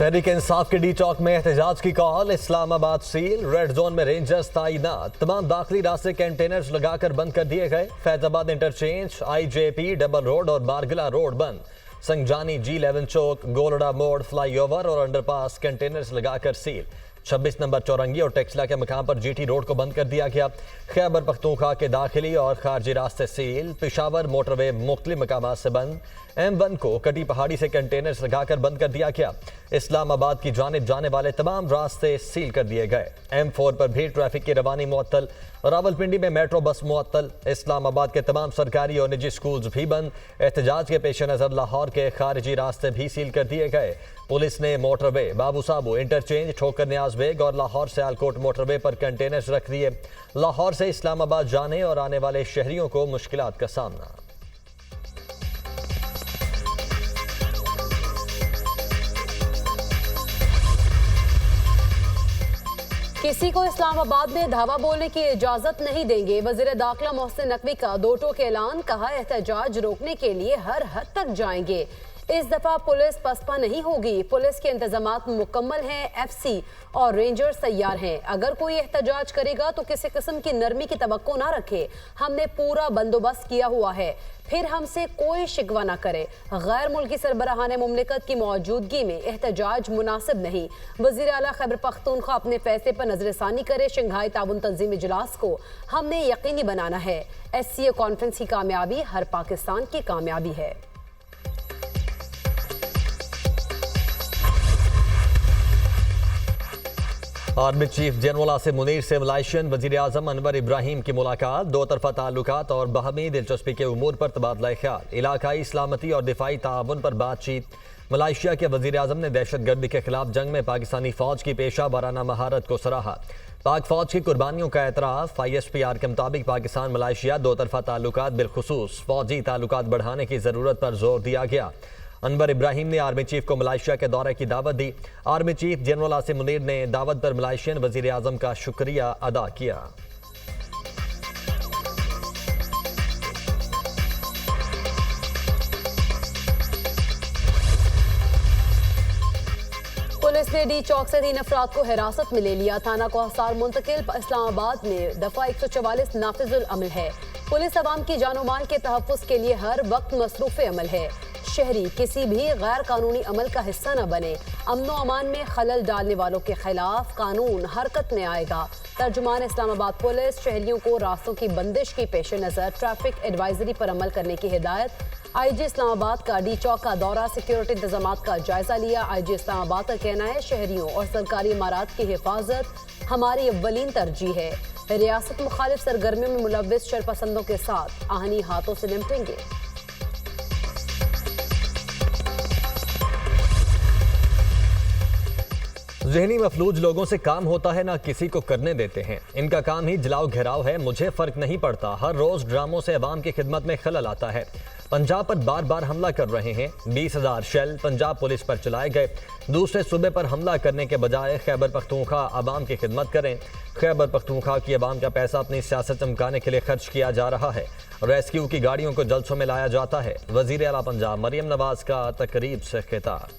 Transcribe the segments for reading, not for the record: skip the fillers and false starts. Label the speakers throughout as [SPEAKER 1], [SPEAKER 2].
[SPEAKER 1] तहरीक इंसाफ के डी चौक में एहतजाज की call. Islamabad seal, red zone में रेंजर्स तैनात, तमाम दाखिली रास्ते कंटेनर्स लगाकर बंद कर दिए गए। Faizabad interchange, IJP double road और बारगला रोड बंद। संगजानी G11 चौक, गोलड़ा मोड़, फ्लाईओवर और अंडरपास कंटेनर्स लगाकर सील। 26 नंबर चौरंगी और टेक्सला के मकाम पर GT रोड को बंद कर दिया गया। खैबर पख्तूनख्वा के दाखिली और खारजी रास्ते सील। पिशावर मोटरवे मुख्तलिफ मकामात से बंद। M1 को कटी पहाड़ी से कंटेनर्स लगाकर बंद कर दिया गया। इस्लामाबाद की जानिब जाने वाले तमाम रास्ते सील कर दिए गए। M4 पर भी ट्रैफिक की रवानी मुअत्तल। रावलपिंडी में मेट्रो बस मुअत्तल। इस्लामाबाद के तमाम सरकारी और निजी स्कूल्स भी बंद। एहतजाज के पेश नज़र लाहौर के खारिजी रास्ते भी सील कर दिए गए। पुलिस ने मोटरवे, बाबू साबू इंटरचेंज, ठोकर न्याज बेग और लाहौर से आलकोट मोटरवे पर कंटेनर्स रख दिए। लाहौर से इस्लामाबाद जाने और आने वाले शहरियों को मुश्किलात का सामना।
[SPEAKER 2] किसी को इस्लामाबाद में धावा बोलने की इजाजत नहीं देंगे। वजीर दाखिला मोहसिन नकवी का 2 टोक ऐलान। कहा, एहतजाज रोकने के लिए हर हद तक जाएंगे। इस दफा पुलिस पसपा नहीं होगी। पुलिस के इंतजामात मुकम्मल हैं। FC और रेंजर्स तैयार हैं। अगर कोई एहतजाज करेगा तो किसी किस्म की नरमी की तवक्को ना रखे। हमने पूरा बंदोबस्त किया हुआ है, फिर हमसे कोई शिकवा ना करे। गैर मुल्की सरबराहान मुमलिकत की मौजूदगी में एहतजाज मुनासिब नहीं। वज़ीर आला खैबर पख्तूनख्वा अपने फैसले पर नजरसानी करे। शंघाई ताउन तंजीम इजलास को हमने यकीनी बनाना है। SCO कॉन्फ्रेंस की कामयाबी हर पाकिस्तान की कामयाबी है।
[SPEAKER 1] Army chief general Asim Munir से मलाइशियन वजीर आजम अनवर इब्राहिम की मुलाकात। 2 तरफा ताल्लुकात और बाहमी दिलचस्पी के उमूर पर तबादला ख्याल। इलाकाई सलामती और दिफाई ताउन पर बातचीत। मलाइशिया के वजीर आजम ने दहशत गर्दी के खिलाफ जंग में पाकिस्तानी फौज की पेशा वाराना महारत को सराहा। पाक फौज की कुर्बानियों का एतराफ़। ISPR के मुताबिक पाकिस्तान मलाइशिया 2 तरफा ताल्लुकात बिलखुसूस फौजी ताल्लुकात बढ़ाने की ज़रूरत पर जोर दिया गया। अनवर इब्राहिम ने आर्मी चीफ को मलाइशिया के दौरे की दावत दी। Army chief general Asim Munir ने दावत पर मलाइशियन वजीर आजम का शुक्रिया अदा किया।
[SPEAKER 2] पुलिस ने डी चौक से 3 अफराद को हिरासत में ले लिया। थाना को हसार मुंतकिल। इस्लामाबाद में दफा 144 नाफिजुल अमल है। पुलिस अवाम की जानो माल के तहफ़्फ़ुज़ के लिए हर वक्त मसरूफ़ अमल है। शहरी किसी भी गैर कानूनी अमल का हिस्सा न बने। अमनो अमान में खलल डालने वालों के खिलाफ कानून हरकत में आएगा। तर्जुमान इस्लामाबाद पुलिस शहरियों को रास्तों की बंदिश की पेश नज़र ट्रैफिक एडवाइजरी पर अमल करने की हिदायत। IG इस्लामाबाद का डी चौक का दौरा, सिक्योरिटी इंतजामात का जायजा लिया। IG इस्लामाबाद का कहना है, शहरियों और सरकारी इमारात की हिफाजत हमारी अव्वलीन तरजीह है। रियासत मुखालिफ सरगर्मियों में मुलव्विस शरपसंदों के साथ आहनी हाथों से निपटेंगे।
[SPEAKER 1] ज़हनी मफलूज लोगों से काम होता है, ना किसी को करने देते हैं। इनका काम ही जलाओ घेराव है। मुझे फर्क नहीं पड़ता। हर रोज ड्रामों से अवाम की खिदमत में खलल आता है। पंजाब पर बार बार हमला कर रहे हैं। 20,000 शेल पंजाब पुलिस पर चलाए गए। दूसरे सूबे पर हमला करने के बजाय खैबर पख्तूनख्वा अवाम की खिदमत करें। खैबर पख्तूनख्वा की अवाम का पैसा अपनी सियासत चमकाने के लिए खर्च किया जा रहा है। रेस्क्यू की गाड़ियों को जलसों में लाया जाता है। वजीर आला पंजाब मरियम नवाज का तकरीब से खिताब।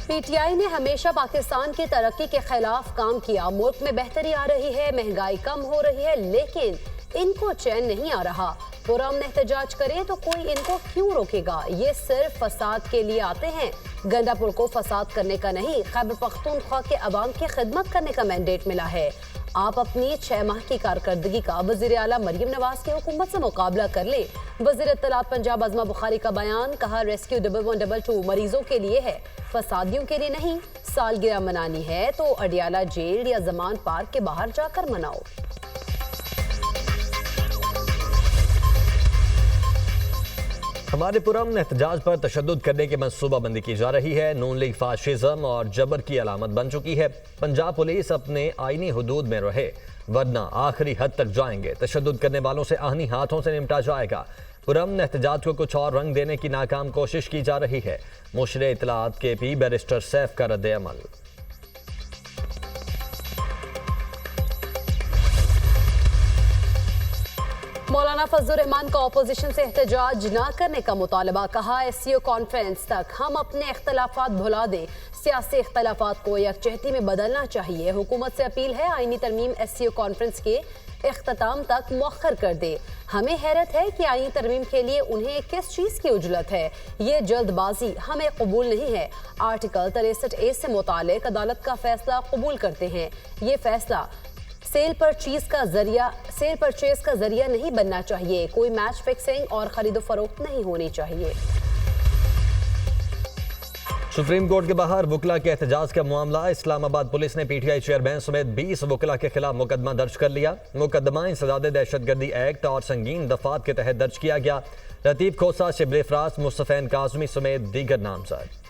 [SPEAKER 2] PTI ने हमेशा पाकिस्तान की तरक्की के खिलाफ काम किया। मुल्क में बेहतरी आ रही है, महंगाई कम हो रही है, लेकिन इनको चैन नहीं आ रहा। पुरअमन एहतजाज करें तो कोई इनको क्यों रोकेगा? ये सिर्फ फसाद के लिए आते हैं। गंडापुर को फसाद करने का नहीं, खैबर पख्तूनख्वा के अवाम की खिदमत करने का मैंडेट मिला है। आप अपनी 6 माह की कारकर्दगी का वज़ीर आला मरियम नवाज की हुकूमत से मुकाबला कर ले। वज़ीर इत्तलात पंजाब अज़मा बुखारी का बयान। कहा, रेस्क्यू 1122 मरीजों के लिए है, फसादियों के लिए नहीं। सालगिरह मनानी है तो अडियाला जेल या जमान पार्क के बाहर जाकर मनाओ।
[SPEAKER 1] हमारे पुरअमन एहतजाज पर तशद्दुद करने की मनसूबाबंदी की जा रही है। नून लीग फाशिज्म और जबर की अलामत बन चुकी है। पंजाब पुलिस अपने आईनी हुदूद में रहे, वरना आखिरी हद तक जाएंगे। तशद्दुद करने वालों से आहनी हाथों से निपटा जाएगा। पुरअमन एहतजाज को कुछ और रंग देने की नाकाम कोशिश की जा रही है। मुशरे इत्तलात KP बैरिस्टर सैफ का रद्द अमल।
[SPEAKER 2] मौलाना फजलुर रहमान का अपोजिशन से एहतजाज न करने का मुतालबा, कहा एससीओ कॉन्फ्रेंस तक हम अपने इख्तलाफात भुला दें, सियासी इख्तलाफात को यकजहती में बदलना चाहिए। हुकूमत से अपील है आईनी तरमीम एससीओ कॉन्फ्रेंस के इख्तिताम तक मौखर कर दे। हमें हैरत है कि आईनी तरमीम के लिए उन्हें किस चीज़ की उजलत है, ये जल्दबाजी हमें कबूल नहीं है। आर्टिकल 63A से मुतालिक अदालत का फैसला कबूल करते हैं। ये फैसला सेल परचेज का जरिया नहीं बनना चाहिए। कोई मैच फिक्सिंग और खरीदो फरोख्त नहीं होनी चाहिए।
[SPEAKER 1] सुप्रीम कोर्ट के बाहर वुकला के एहतजाज का मामला, इस्लामाबाद पुलिस ने पीटीआई चेयरमैन समेत 20 वुकला के खिलाफ मुकदमा दर्ज कर लिया। मुकदमा इंसदाद दहशतगर्दी एक्ट और संगीन दफात के तहत दर्ज किया गया। लतीफ खोसा, शिबले फराज, मुस्तफैन काजमी समेत दीगर नामजद।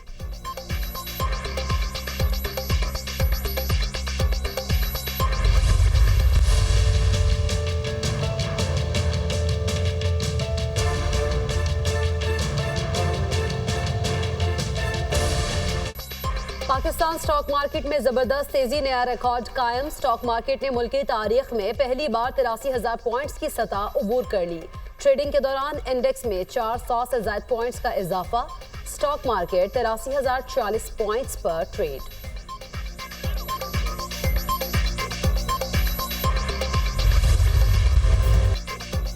[SPEAKER 2] पाकिस्तान स्टॉक मार्केट में जबरदस्त तेजी, नया रिकॉर्ड कायम। स्टॉक मार्केट ने मुल्की तारीख में पहली बार 83,000 पॉइंट्स की सतह उबूर कर ली। ट्रेडिंग के दौरान इंडेक्स में 400 से ज्यादा पॉइंट्स का इजाफा। स्टॉक मार्केट 83,040 पॉइंट्स पर ट्रेड।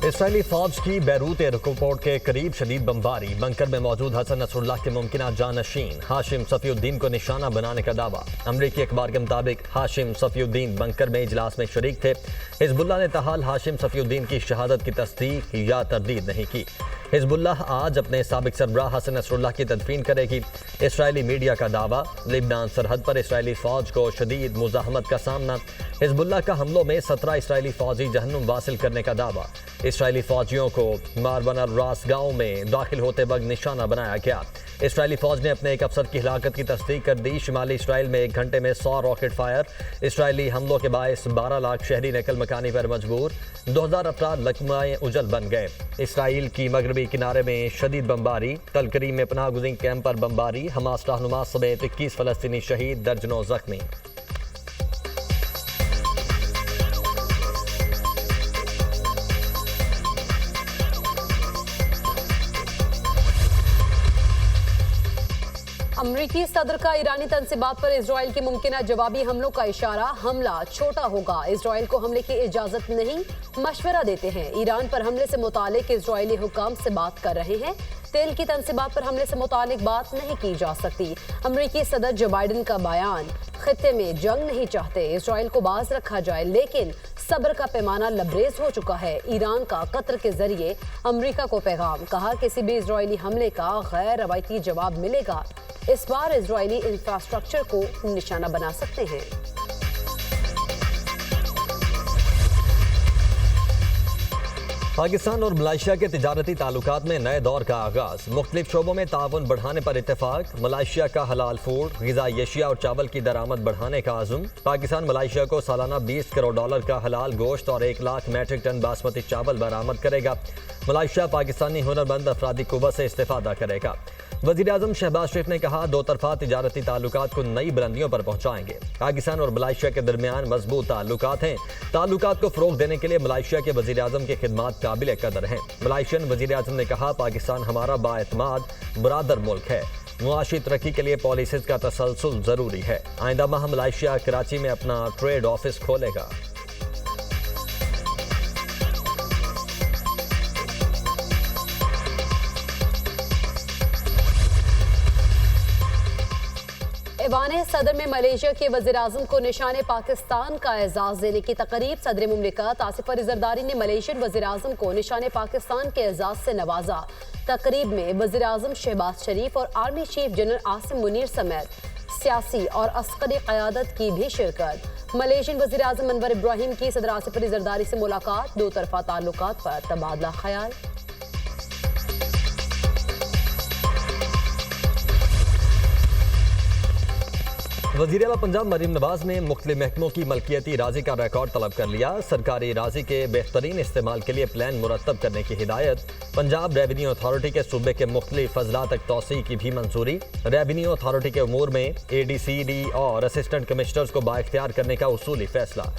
[SPEAKER 1] इसराइली फौज की बैरूत एयरपोर्ट के करीब शदीद बमबारी, बंकर में मौजूद हसन नसरुल्लाह के मुमकिन जानशीन हाशिम सफीउद्दीन को निशाना बनाने का दावा। अमरीकी अखबार के मुताबिक हाशिम सफीउद्दीन बंकर में इजलास में शरीक थे। हिजबुल्लाह ने ताहाल हाशिम सफीउद्दीन की शहादत की तस्दीक या तरदीद नहीं की। हिजबुल्लाह आज अपने साबिक सरबराह हसन नसरुल्लाह की तदफीन करेगी। इसराइली मीडिया का दावा, लिबनान सरहद पर इसराइली फौज को शदीद मुजाहमत का सामना। हिजबुल्लाह का हमलों में 17 इसराइली फौजी जहन्नुम वासिल करने का दावा। इसराइली फौजियों को मारवन अल रास गांव में दाखिल होते वक्त निशाना बनाया गया। इसराइली फौज ने अपने एक अफसर की हिलाकत की तस्दीक कर दी। शिमाली इसराइल में 1 घंटे में 100 रॉकेट फायर। इसराइली हमलों के बायस 12 लाख शहरी नकल मकानी पर मजबूर। 2000 अफराद लकमाए उजल बन गए। इसराइल की मगरबी किनारे में शदीद बमबारी, तल करीम में पनाह गुज़ीर कैंप पर बमबारी। हमास रहनुमा समेत 21 फलस्तीनी शहीद, दर्जनों जख्मी।
[SPEAKER 2] अमरीकी सदर का ईरानी तंसीबात पर इजराइल की मुमकिन जवाबी हमलों का इशारा। हमला छोटा होगा, इजराइल को हमले की इजाजत नहीं, मशवरा देते हैं। ईरान पर हमले से मुतालिक इजरायली हुकाम से बात कर रहे हैं। तेल की तंसीबात पर हमले से मुतालिक बात नहीं की जा सकती। अमरीकी सदर जो बाइडन का बयान, खित्ते में जंग नहीं चाहते, इजराइल को बाज रखा जाए, लेकिन सब्र का पैमाना लबरेज हो चुका है। ईरान का कतर के जरिए अमरीका को पैगाम, कहा किसी भी इजरायली हमले का गैर रवायती जवाब मिलेगा। इस बार इजरायली इंफ्रास्ट्रक्चर को निशाना बना सकते हैं।
[SPEAKER 1] पाकिस्तान और मलाइशिया के तिजारती ताल्लुकात में नए दौर का आगाज, मुख्तलिफ शोबों में ताउन बढ़ाने पर इत्तेफाक। मलाइशिया का हलाल फूड, ग़िज़ाई अशिया और चावल की दरामद बढ़ाने का आज़म। पाकिस्तान मलाइशिया को सालाना $20 करोड़ का हलाल गोश्त और 1 लाख मैट्रिक टन बासमती चावल बरामद करेगा। मलाइशिया पाकिस्तानी हुनरमंद अफरादी कुव्वत से इस्तेफादा करेगा। वज़ीर आज़म शहबाज शरीफ ने कहा, दो तरफा तिजारती ताल्लुकात को नई बुलंदियों पर पहुँचाएंगे। पाकिस्तान और मलाइशिया के दरमियान मजबूत ताल्लुकात हैं। ताल्लुकात को फ़रोग़ देने के लिए मलाइशिया के वज़ीर आज़म की खिदमत काबिल कदर हैं। मलाइशियन वज़ीर आज़म ने कहा, पाकिस्तान हमारा बाएतमाद बरादर मुल्क है। मुआशी तरक्की के लिए पॉलिसीज़ का तसलसल ज़रूरी है। आइंदा माह मलाइशिया कराची में अपना ट्रेड ऑफिस खोलेगा।
[SPEAKER 2] ऐवान सदर में मलेशिया के वज़ीर आज़म को निशाने पाकिस्तान का एजाज़ देने की तकरीब। सदर मुमलिकत आसिफ अली ज़रदारी ने मलेशियन वज़ीर आज़म को निशाने पाकिस्तान के एजाज़ से नवाजा। तकरीब में वज़ीर आज़म शहबाज शरीफ और army chief general Asim Munir समेत सियासी और अस्करी क़यादत की भी शिरकत। मलेशियन वज़ीर आज़म अनवर इब्राहिम की सदर आसिफ अली ज़रदारी से मुलाकात, दो तरफा ताल्लुकात पर तबादला ख्याल।
[SPEAKER 1] वज़ीर आला पंजाब मरीम नवाज ने मुख्तलिफ महकमों की मलकियती राजी का रिकॉर्ड तलब कर लिया। सरकारी राजी के बेहतरीन इस्तेमाल के लिए प्लान मुरतब करने की हिदायत। पंजाब रेवेन्यू अथॉरिटी के सूबे के मुख्तलिफ अजला तक तोसी की भी मंजूरी। रेवेन्यू अथॉरिटी के उमूर में ADCD और असिस्टेंट कमिश्नर्स को बाइख्तियार करने का उसूली फैसला।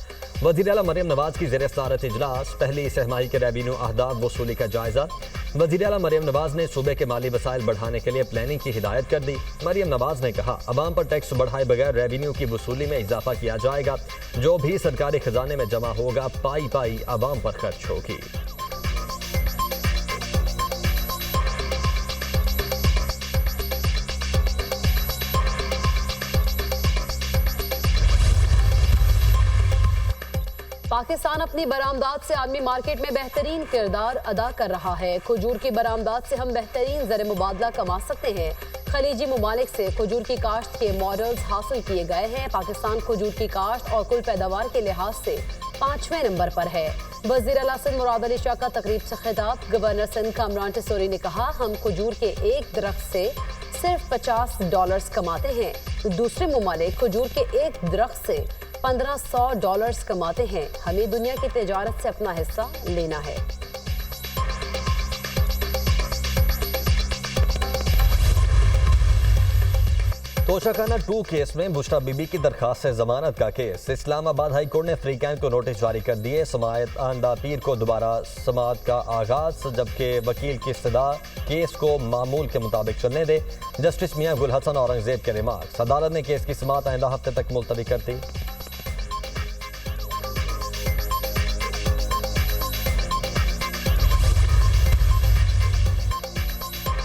[SPEAKER 1] वज़ीर आला मरीम नवाज की ज़ेर सदारत इजलास, पहली सहमाही के रेवेन्यू अहदाफ वसूली का जायजा। वज़ीर आला मरीम नवाज ने सूबे के माली वसाइल बढ़ाने के लिए प्लानिंग की हिदायत कर दी। मरीम नवाज ने कहा, अवाम पर टैक्स बढ़ाए बगैर रेवेन्यू की वसूली में इजाफा किया जाएगा। जो भी सरकारी खजाने में जमा होगा पाई पाई अवाम पर खर्च होगी।
[SPEAKER 2] पाकिस्तान अपनी बरामदात से आलमी मार्केट में बेहतरीन किरदार अदा कर रहा है। खजूर की बरामदात से हम बेहतरीन ज़र मुबादला कमा सकते हैं। खलीजी ममालिक से खजूर की काश्त के मॉडल्स हासिल किए गए हैं। पाकिस्तान खजूर की काश्त और कुल पैदावार के लिहाज से 5वें नंबर पर है। वज़ीर आला सिंध मुराद अली शाह का तकरीब से खिताब। गवर्नर सिंध कामरान टिसोरी ने कहा, हम खजूर के एक दरख्त से सिर्फ $50 कमाते हैं। दूसरे ममालिक खजूर के एक दरख्त से $1500 कमाते हैं। हमें दुनिया की तिजारत से अपना हिस्सा लेना है।
[SPEAKER 1] तोशाखाना 2 केस में बुशरा बीबी की दरखास्त से जमानत का केस। इस्लामाबाद हाई कोर्ट ने फ्रीकैन को नोटिस जारी कर दिए। समाअत आंदा पीर को दोबारा समाअत का आगाज, जबकि वकील की इस्तदा केस को मामूल के मुताबिक चलने दे। जस्टिस मियां गुल हसन औरंगजेब के रिमार्क्स। अदालत ने केस की समाअत आइंदा हफ्ते तक मुलतवी कर दी।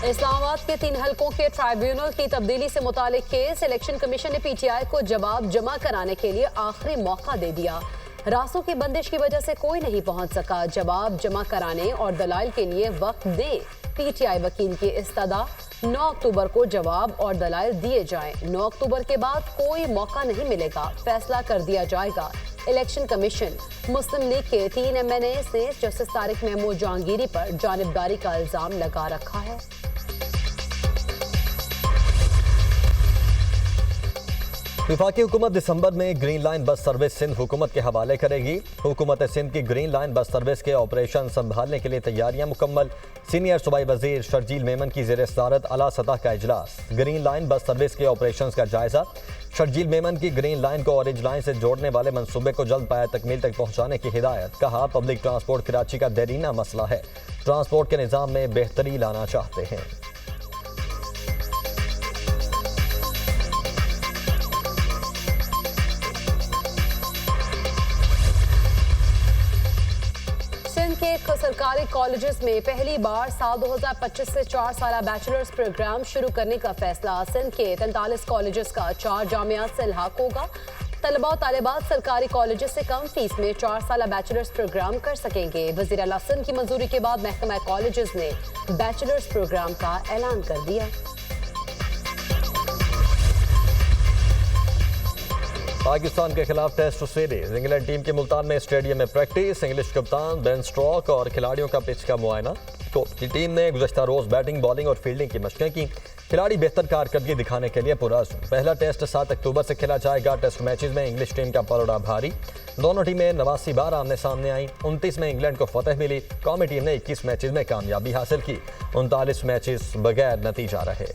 [SPEAKER 2] इस्लामाबाद के 3 हलकों के ट्राइब्यूनल की तब्दीली से मुतालिक केस। इलेक्शन कमीशन ने PTI को जवाब जमा कराने के लिए आखिरी मौका दे दिया। रास्तों की बंदिश की वजह से कोई नहीं पहुंच सका। जवाब जमा कराने और दलाइल के लिए वक्त दें। PTI वकील की इस्तदा 9 अक्टूबर को जवाब और दलाइल दिए जाएं। 9 अक्टूबर के बाद कोई मौका नहीं मिलेगा, फैसला कर दिया जाएगा। Election commission. मुस्लिम लीग के 3 MNA ने जस्टिस तारिक महमूद जहांगीरी पर जानिबदारी का इल्जाम लगा रखा है।
[SPEAKER 1] वफाकी हुकूमत दिसंबर में green line bus service Sindh हुकूमत के हवाले करेगी। हुकूमत सिंध की ग्रीन लाइन बस सर्विस के ऑपरेशन संभालने के लिए तैयारियां मुकम्मल। सीनियर सूबाई वजीर शर्जील मेमन की ज़ेर सदारत आला सतह का इजलास। ग्रीन लाइन बस सर्विस के ऑपरेशन का जायजा। शर्जील मेमन की ग्रीन लाइन को ऑरेंज लाइन से जोड़ने वाले मंसूबे को जल्द पाया तकमील तक पहुँचाने की हिदायत। कहा, पब्लिक ट्रांसपोर्ट कराची का देरीना मसला है, ट्रांसपोर्ट के निज़ाम में बेहतरी लाना चाहते हैं।
[SPEAKER 2] के सरकारी कॉलेजेस में पहली बार साल 2025 से 4 साला बैचलर्स प्रोग्राम शुरू करने का फैसला। सिंध के 43 कॉलेजेस का 4 जामियात से इल्हाक होगा। तलबा और तालिबात सरकारी कॉलेजेस से कम फीस में 4 साला बैचलर्स प्रोग्राम कर सकेंगे। वज़ीर आला सिंध की मंजूरी के बाद महकमा कॉलेजेस ने बैचलर्स प्रोग्राम का ऐलान कर दिया।
[SPEAKER 1] पाकिस्तान के खिलाफ टेस्ट सीरीज। इंग्लैंड टीम की मुल्तान में स्टेडियम में प्रैक्टिस। इंग्लिश कप्तान बेन स्ट्रोक और खिलाड़ियों का पिच का मुआयना। की टीम ने गुज़श्ता रोज बैटिंग, बॉलिंग और फील्डिंग की मशकें की। खिलाड़ी बेहतर कारकर्दगी दिखाने के लिए पुरअज़्म। पहला टेस्ट 7 अक्टूबर से खेला जाएगा। टेस्ट मैचेस में इंग्लिश टीम का पलड़ा भारी। दोनों टीमें 89 बार आमने सामने आई। 29 में इंग्लैंड को फतह मिली। कौमी टीम ने 21 मैचेस में कामयाबी हासिल की। 39 मैचेस बगैर नतीजा रहे।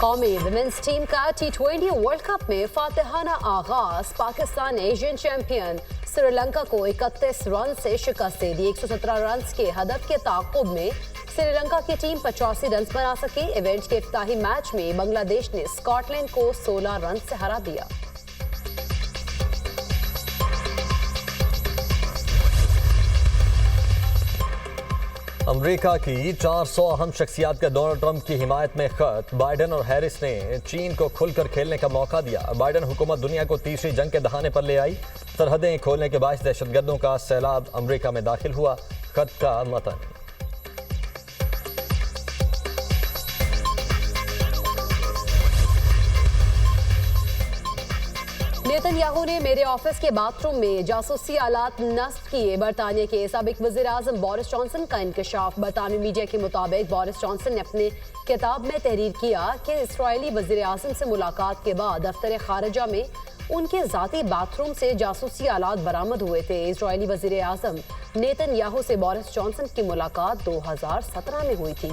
[SPEAKER 2] कौमी विमेंस टीम का T20 वर्ल्ड कप में फातिहाना आगाज। पाकिस्तान एशियन चैंपियन श्रीलंका को 31 रन से शिकस्त दे दी। 117 रन के हदफ के ताक़ुब में श्रीलंका की टीम 85 रन बना सकी। इवेंट के इफ्ताही मैच में बांग्लादेश ने स्कॉटलैंड को 16 रन से हरा दिया।
[SPEAKER 1] अमेरिका की 400 अहम शख्सियात का डोनाल्ड ट्रंप की हिमायत में खत। बाइडेन और हैरिस ने चीन को खुलकर खेलने का मौका दिया। बाइडेन हुकूमत दुनिया को तीसरी जंग के दहाने पर ले आई। सरहदें खोलने के बायस दहशतगर्दों का सैलाब अमेरिका में दाखिल हुआ। खत का मतन।
[SPEAKER 2] नेतन्याहू ने मेरे ऑफिस के बाथरूम में जासूसी आलात नस्ब किए। बरतानिया के साबिक वजीर आजम बोरिस जॉनसन का इंकशाफ। बरतानवी मीडिया के मुताबिक बोरिस जॉनसन ने अपने किताब में तहरीर किया कि इसराइली वजीर आजम से मुलाकात के बाद दफ्तर खारजा में उनके जाती बाथरूम से जासूसी आलात बरामद हुए थे। इसराइली वजीर आजम नेतन्याहू से बोरिस जॉनसन की मुलाकात 2017 में हुई थी।